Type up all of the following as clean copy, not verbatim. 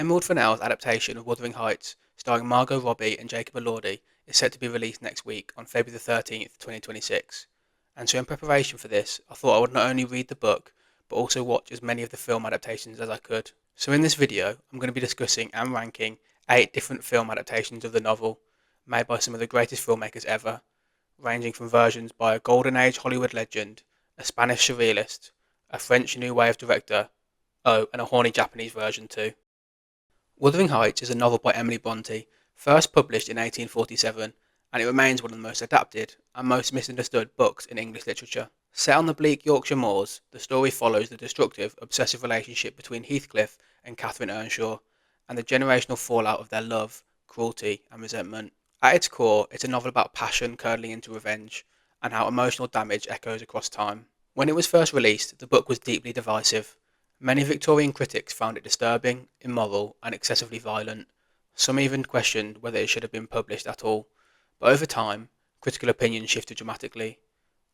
Emerald Fennell's adaptation of Wuthering Heights, starring Margot Robbie and Jacob Elordi, is set to be released next week on February the 13th, 2026. And so in preparation for this, I thought I would not only read the book, but also watch as many of the film adaptations as I could. So in this video, I'm going to be discussing and ranking 8 different film adaptations of the novel, made by some of the greatest filmmakers ever, ranging from versions by a Golden Age Hollywood legend, a Spanish surrealist, a French New Wave director, oh, and a horny Japanese version too. Wuthering Heights is a novel by Emily Bronte, first published in 1847, and it remains one of the most adapted and most misunderstood books in English literature. Set on the bleak Yorkshire moors, the story follows the destructive, obsessive relationship between Heathcliff and Catherine Earnshaw, and the generational fallout of their love, cruelty, and resentment. At its core, it's a novel about passion curdling into revenge, and how emotional damage echoes across time. When it was first released, the book was deeply divisive. Many Victorian critics found it disturbing, immoral, and excessively violent. Some even questioned whether it should have been published at all. But over time, critical opinion shifted dramatically.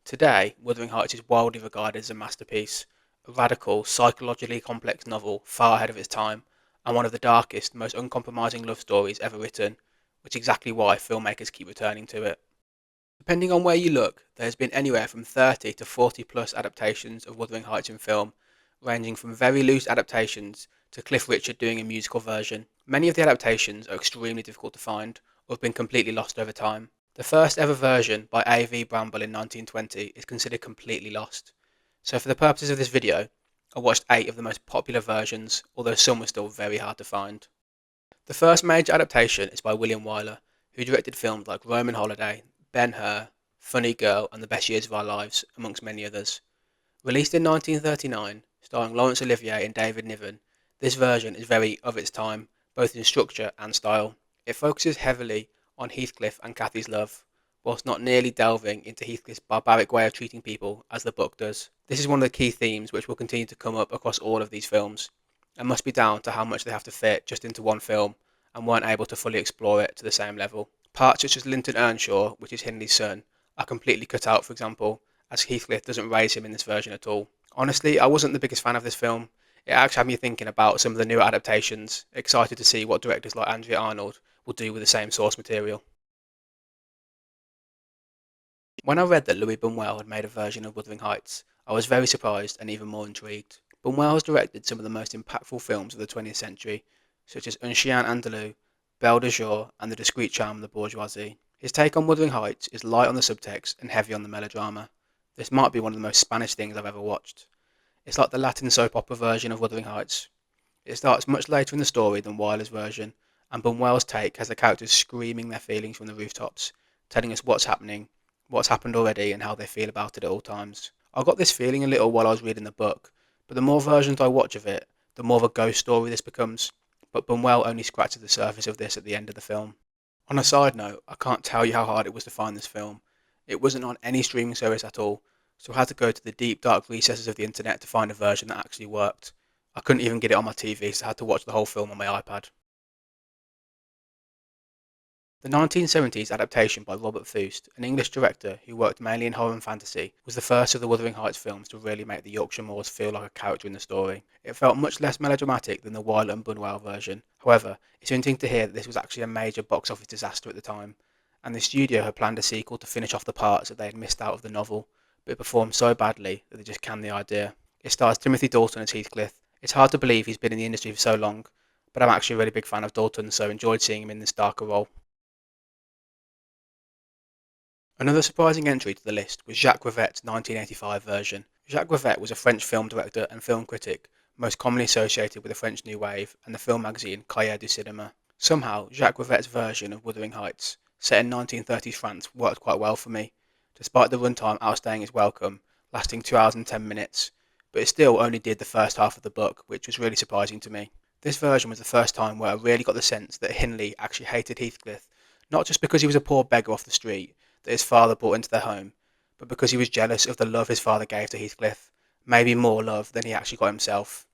Today, Wuthering Heights is widely regarded as a masterpiece, a radical, psychologically complex novel far ahead of its time, and one of the darkest, most uncompromising love stories ever written, which is exactly why filmmakers keep returning to it. Depending on where you look, there has been anywhere from 30 to 40 plus adaptations of Wuthering Heights in film, ranging from very loose adaptations to Cliff Richard doing a musical version. Many of the adaptations are extremely difficult to find, or have been completely lost over time. The first ever version by A.V. Bramble in 1920 is considered completely lost. So for the purposes of this video, I watched 8 of the most popular versions, although some were still very hard to find. The first major adaptation is by William Wyler, who directed films like Roman Holiday, Ben-Hur, Funny Girl, and The Best Years of Our Lives, amongst many others. Released in 1939, starring Laurence Olivier and David Niven, this version is very of its time, both in structure and style. It focuses heavily on Heathcliff and Cathy's love, whilst not nearly delving into Heathcliff's barbaric way of treating people as the book does. This is one of the key themes which will continue to come up across all of these films, and must be down to how much they have to fit just into one film, and weren't able to fully explore it to the same level. Parts such as Linton Earnshaw, which is Hindley's son, are completely cut out, for example, as Heathcliff doesn't raise him in this version at all. Honestly, I wasn't the biggest fan of this film. It actually had me thinking about some of the newer adaptations, excited to see what directors like Andrea Arnold will do with the same source material. When I read that Louis Buñuel had made a version of Wuthering Heights, I was very surprised and even more intrigued. Buñuel has directed some of the most impactful films of the 20th century, such as Un Chien Andalou, Belle de Jour, and The Discreet Charm of the Bourgeoisie. His take on Wuthering Heights is light on the subtext and heavy on the melodrama. This might be one of the most Spanish things I've ever watched. It's like the Latin soap opera version of Wuthering Heights. It starts much later in the story than Wyler's version, and Buñuel's take has the characters screaming their feelings from the rooftops, telling us what's happening, what's happened already, and how they feel about it at all times. I got this feeling a little while I was reading the book, but the more versions I watch of it, the more of a ghost story this becomes, but Buñuel only scratches the surface of this at the end of the film. On a side note, I can't tell you how hard it was to find this film. It wasn't on any streaming service at all, so I had to go to the deep dark recesses of the internet to find a version that actually worked. I couldn't even get it on my TV, so I had to watch the whole film on my iPad. The 1970s adaptation by Robert Fust, an English director who worked mainly in horror and fantasy, was the first of the Wuthering Heights films to really make the Yorkshire Moors feel like a character in the story. It felt much less melodramatic than the Wyler and Buñuel version. However, it's interesting to hear that this was actually a major box office disaster at the time, and the studio had planned a sequel to finish off the parts that they had missed out of the novel, but it performed so badly that they just canned the idea. It stars Timothy Dalton as Heathcliff. It's hard to believe he's been in the industry for so long, but I'm actually a really big fan of Dalton, so enjoyed seeing him in this darker role. Another surprising entry to the list was Jacques Rivette's 1985 version. Jacques Rivette was a French film director and film critic, most commonly associated with the French New Wave and the film magazine Cahiers du Cinéma. Somehow, Jacques Rivette's version of Wuthering Heights, set in 1930s France, worked quite well for me, despite the runtime outstaying its welcome, lasting 2 hours and 10 minutes, but it still only did the first half of the book, which was really surprising to me. This version was the first time where I really got the sense that Hindley actually hated Heathcliff, not just because he was a poor beggar off the street that his father brought into their home, but because he was jealous of the love his father gave to Heathcliff, maybe more love than he actually got himself.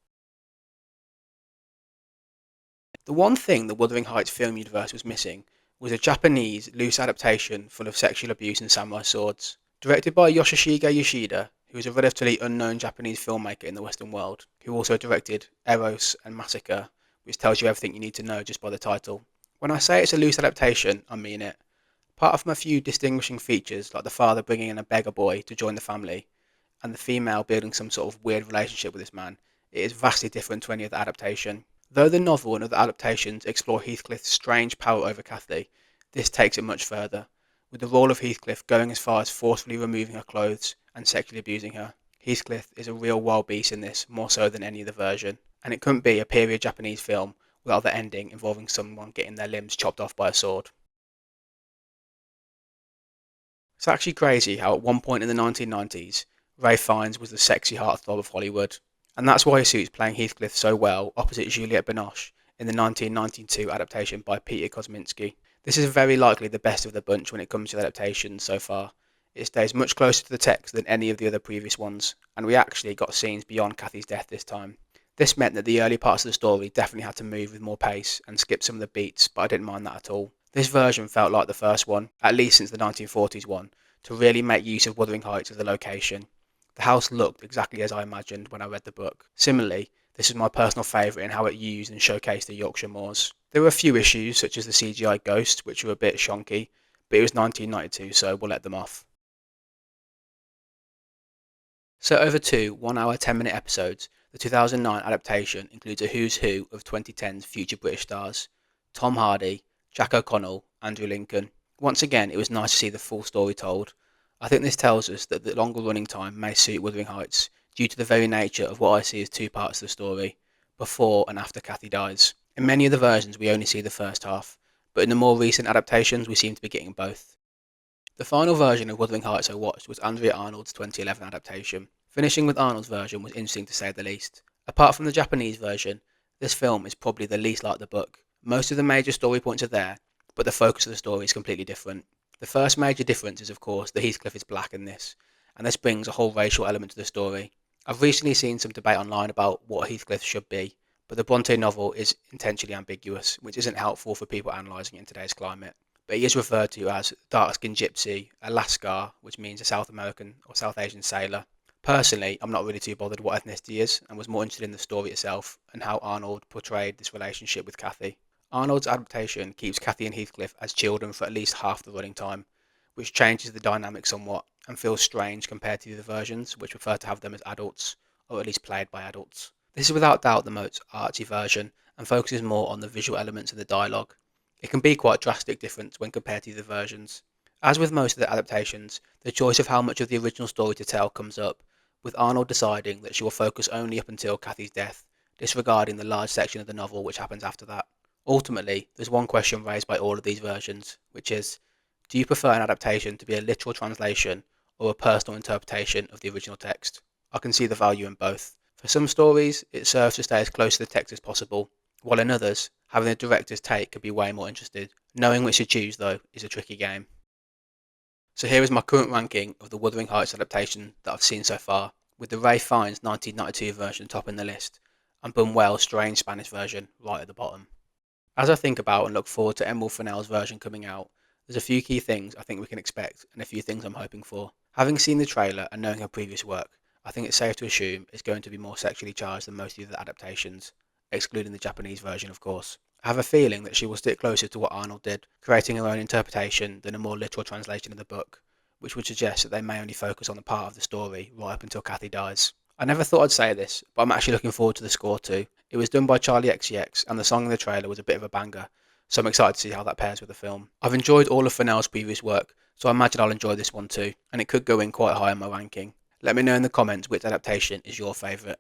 The one thing the Wuthering Heights film universe was missing was a Japanese loose adaptation full of sexual abuse and samurai swords. Directed by Yoshishige Yoshida, who is a relatively unknown Japanese filmmaker in the Western world, who also directed Eros and Massacre, which tells you everything you need to know just by the title. When I say it's a loose adaptation, I mean it. Apart from a few distinguishing features like the father bringing in a beggar boy to join the family, and the female building some sort of weird relationship with this man, it is vastly different to any other adaptation. Though the novel and other adaptations explore Heathcliff's strange power over Cathy, this takes it much further, with the role of Heathcliff going as far as forcefully removing her clothes and sexually abusing her. Heathcliff is a real wild beast in this, more so than any other version, and it couldn't be a period Japanese film without the ending involving someone getting their limbs chopped off by a sword. It's actually crazy how at one point in the 1990s, Ray Fiennes was the sexy heartthrob of Hollywood, and that's why he suits playing Heathcliff so well opposite Juliette Binoche in the 1992 adaptation by Peter Kosminski. This is very likely the best of the bunch when it comes to adaptations so far. It stays much closer to the text than any of the other previous ones, and we actually got scenes beyond Cathy's death this time. This meant that the early parts of the story definitely had to move with more pace and skip some of the beats, but I didn't mind that at all. This version felt like the first one, at least since the 1940s one, to really make use of Wuthering Heights as a location. The house looked exactly as I imagined when I read the book. Similarly, this is my personal favourite in how it used and showcased the Yorkshire moors. There were a few issues, such as the CGI ghost, which were a bit shonky, but it was 1992, so we'll let them off. So over two 1 hour 10-minute episodes, the 2009 adaptation includes a who's who of 2010's future British stars: Tom Hardy, Jack O'Connell, Andrew Lincoln. Once again, it was nice to see the full story told. I think this tells us that the longer running time may suit Wuthering Heights due to the very nature of what I see as two parts of the story, before and after Cathy dies. In many of the versions we only see the first half, but in the more recent adaptations we seem to be getting both. The final version of Wuthering Heights I watched was Andrea Arnold's 2011 adaptation. Finishing with Arnold's version was interesting to say the least. Apart from the Japanese version, this film is probably the least like the book. Most of the major story points are there, but the focus of the story is completely different. The first major difference is, of course, that Heathcliff is black in this, and this brings a whole racial element to the story. I've recently seen some debate online about what Heathcliff should be, but the Bronte novel is intentionally ambiguous, which isn't helpful for people analysing it in today's climate. But he is referred to as dark-skinned gypsy, a Lascar, which means a South American or South Asian sailor. Personally, I'm not really too bothered what ethnicity he is, and was more interested in the story itself and how Arnold portrayed this relationship with Cathy. Arnold's adaptation keeps Cathy and Heathcliff as children for at least half the running time, which changes the dynamic somewhat and feels strange compared to the other versions, which prefer to have them as adults, or at least played by adults. This is without doubt the most artsy version, and focuses more on the visual elements of the dialogue. It can be quite a drastic difference when compared to the versions. As with most of the adaptations, the choice of how much of the original story to tell comes up, with Arnold deciding that she will focus only up until Cathy's death, disregarding the large section of the novel which happens after that. Ultimately, there's one question raised by all of these versions, which is, do you prefer an adaptation to be a literal translation or a personal interpretation of the original text? I can see the value in both. For some stories, it serves to stay as close to the text as possible, while in others, having the director's take could be way more interested. Knowing which to choose, though, is a tricky game. So here is my current ranking of the Wuthering Heights adaptation that I've seen so far, with the Ray Fiennes 1992 version topping the list, and Buñuel's strange Spanish version right at the bottom. As I think about and look forward to Emerald Fennell's version coming out, there's a few key things I think we can expect and a few things I'm hoping for. Having seen the trailer and knowing her previous work, I think it's safe to assume it's going to be more sexually charged than most of the adaptations, excluding the Japanese version of course. I have a feeling that she will stick closer to what Arnold did, creating her own interpretation than a more literal translation of the book, which would suggest that they may only focus on the part of the story right up until Cathy dies. I never thought I'd say this, but I'm actually looking forward to the score too. It was done by Charlie XCX, and the song in the trailer was a bit of a banger, so I'm excited to see how that pairs with the film. I've enjoyed all of Fennell's previous work, so I imagine I'll enjoy this one too, and it could go in quite high on my ranking. Let me know in the comments which adaptation is your favourite.